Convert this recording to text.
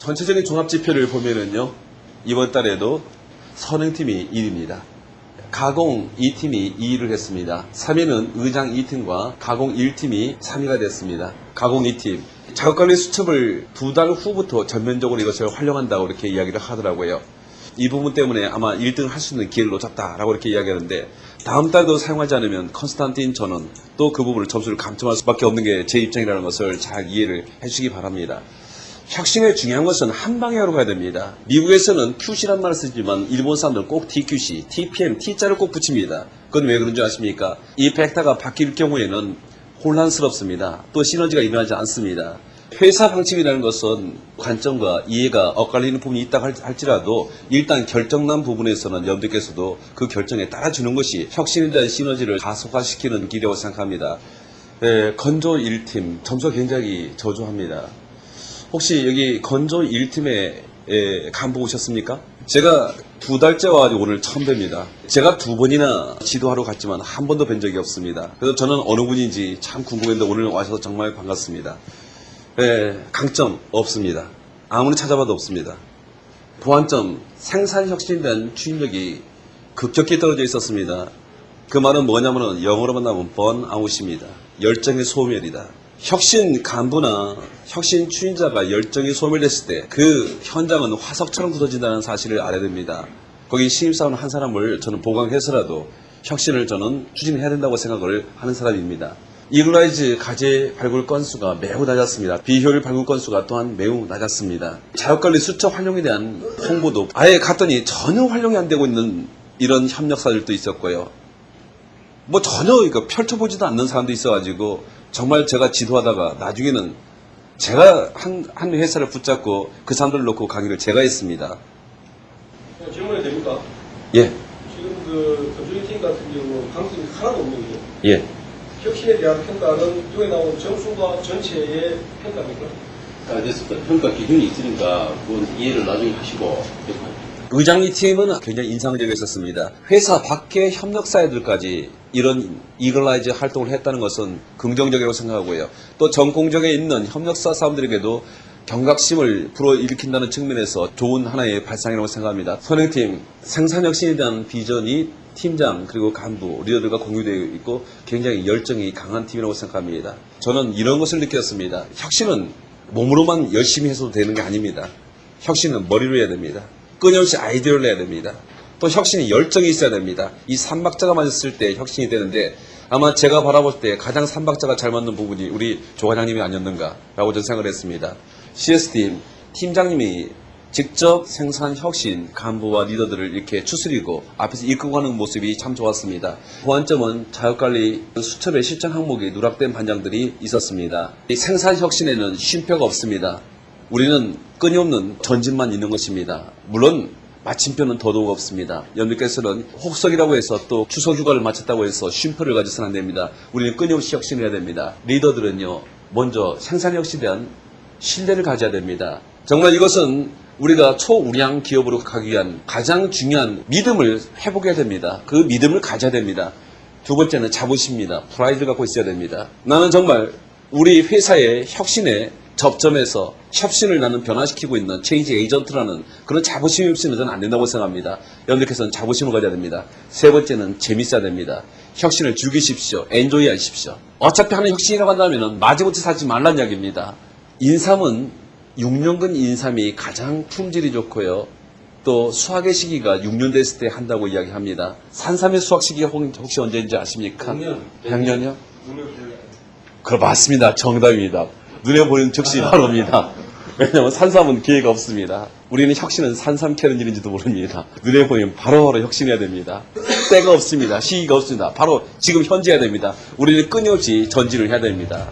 전체적인 종합지표를 보면은요, 이번 달에도 선행팀이 1위입니다. 가공 2팀이 2위를 했습니다. 3위는 의장 2팀과 가공 1팀이 3위가 됐습니다. 가공 2팀. 작업관리 수첩을 2달 후부터 전면적으로 이것을 활용한다고 이렇게 이야기를 하더라고요. 이 부분 때문에 아마 1등을 할 수 있는 기회를 놓쳤다라고 이렇게 이야기하는데, 다음 달도 사용하지 않으면 컨스탄틴 전원 또 그 부분을 점수를 감점할 수밖에 없는 게 제 입장이라는 것을 잘 이해를 해주시기 바랍니다. 혁신의 중요한 것은 한 방향으로 가야 됩니다. 미국에서는 QC란 말을 쓰지만 일본 사람들은 꼭 TQC, TPM, T자를 꼭 붙입니다. 그건 왜 그런 줄 아십니까? 이 벡터가 바뀔 경우에는 혼란스럽습니다. 또 시너지가 일어나지 않습니다. 회사 방침이라는 것은 관점과 이해가 엇갈리는 부분이 있다고 할지라도 일단 결정난 부분에서는 여러분들께서도 그 결정에 따라주는 것이 혁신에 대한 시너지를 가속화시키는 길이라고 생각합니다. 건조 1팀 점수가 굉장히 저조합니다. 혹시 여기 건조 1팀에 간부 오셨습니까? 제가 2달째 와가지고 오늘 처음 뵙니다. 제가 2번이나 지도하러 갔지만 한 번도 뵌 적이 없습니다. 그래서 저는 어느 분인지 참 궁금했는데 오늘 와셔서 정말 반갑습니다. 강점 없습니다. 아무리 찾아봐도 없습니다. 보완점, 생산혁신에 대한 추진력이 급격히 떨어져 있었습니다. 그 말은 뭐냐면은 영어로만 나오면 번아웃입니다. 열정의 소멸이다. 혁신 간부나 혁신 추진자가 열정이 소멸됐을 때 그 현장은 화석처럼 굳어진다는 사실을 알아야 됩니다. 거기 신입사원 한 사람을 저는 보강해서라도 혁신을 저는 추진해야 된다고 생각을 하는 사람입니다. 이글라이즈 가제 발굴 건수가 매우 낮았습니다. 비효율 발굴 건수가 또한 매우 낮았습니다. 자격관리 수첩 활용에 대한 홍보도 아예 갔더니 전혀 활용이 안 되고 있는 이런 협력사들도 있었고요. 뭐 전혀 이거 펼쳐보지도 않는 사람도 있어가지고 정말 제가 지도하다가 나중에는 제가 한 회사를 붙잡고 그 사람들을 놓고 강의를 제가 했습니다. 질문이 됩니까? 예. 지금 그 건조기팀 같은 경우 강점이 하나도 없는 거죠. 예. 혁신에 대한 평가는 여기 나온 점수가 전체의 평가입니까? 됐습니다. 평가 기준이 있으니까 그건 이해를 나중에 하시고. 의장이 팀은 굉장히 인상적이었습니다. 회사 밖의 협력사회들까지 이런 이글라이즈 활동을 했다는 것은 긍정적이라고 생각하고요. 또 전공적에 있는 협력사 사람들에게도 경각심을 불어일으킨다는 측면에서 좋은 하나의 발상이라고 생각합니다. 선행팀, 생산혁신에 대한 비전이 팀장 그리고 간부, 리더들과 공유되어 있고 굉장히 열정이 강한 팀이라고 생각합니다. 저는 이런 것을 느꼈습니다. 혁신은 몸으로만 열심히 해서도 되는 게 아닙니다. 혁신은 머리로 해야 됩니다. 끊임없이 아이디어를 내야 됩니다. 또 혁신이 열정이 있어야 됩니다. 이 3박자가 맞았을 때 혁신이 되는데 아마 제가 바라볼 때 가장 3박자가 잘 맞는 부분이 우리 조 과장님이 아니었는가라고 저는 생각을 했습니다. CS팀 팀장님이 직접 생산 혁신 간부와 리더들을 이렇게 추스리고 앞에서 이끌고 가는 모습이 참 좋았습니다. 보완점은 자격관리 수첩의 실천 항목이 누락된 반장들이 있었습니다. 이 생산 혁신에는 쉼표가 없습니다. 우리는 끊임없는 전진만 있는 것입니다. 물론 마침표는 더더욱 없습니다. 여러분께서는 혹석이라고 해서 또 추석 휴가를 마쳤다고 해서 쉼표를 가져서는 안 됩니다. 우리는 끊임없이 혁신을 해야 됩니다. 리더들은요, 먼저 생산 혁신에 대한 신뢰를 가져야 됩니다. 정말 이것은 우리가 초우량 기업으로 가기 위한 가장 중요한 믿음을 회복해야 됩니다. 그 믿음을 가져야 됩니다. 두 번째는 자부심입니다. 프라이드를 갖고 있어야 됩니다. 나는 정말 우리 회사의 혁신에 접점에서 혁신을 나는 변화시키고 있는 체인지 에이전트라는 그런 자부심이 없이는 저는 안 된다고 생각합니다. 여러분들께서는 자부심을 가져야 됩니다. 세 번째는 재밌어야 됩니다. 혁신을 즐기십시오. 엔조이 하십시오. 어차피 하는 혁신이라고 한다면 마지못해 살지 말란 이야기입니다. 인삼은 6년근 인삼이 가장 품질이 좋고요. 또 수확의 시기가 6년 됐을 때 한다고 이야기합니다. 산삼의 수확 시기가 혹시 언제인지 아십니까? 작년이요? 그럼 맞습니다. 정답입니다. 눈에 보이는 즉시 바로입니다. 왜냐하면 산삼은 기회가 없습니다. 우리는 혁신은 산삼 캐는 일인지도 모릅니다. 눈에 보이면 바로바로 혁신해야 됩니다. 때가 없습니다. 시기가 없습니다. 바로 지금 현재 해야 됩니다. 우리는 끊임없이 전진을 해야 됩니다.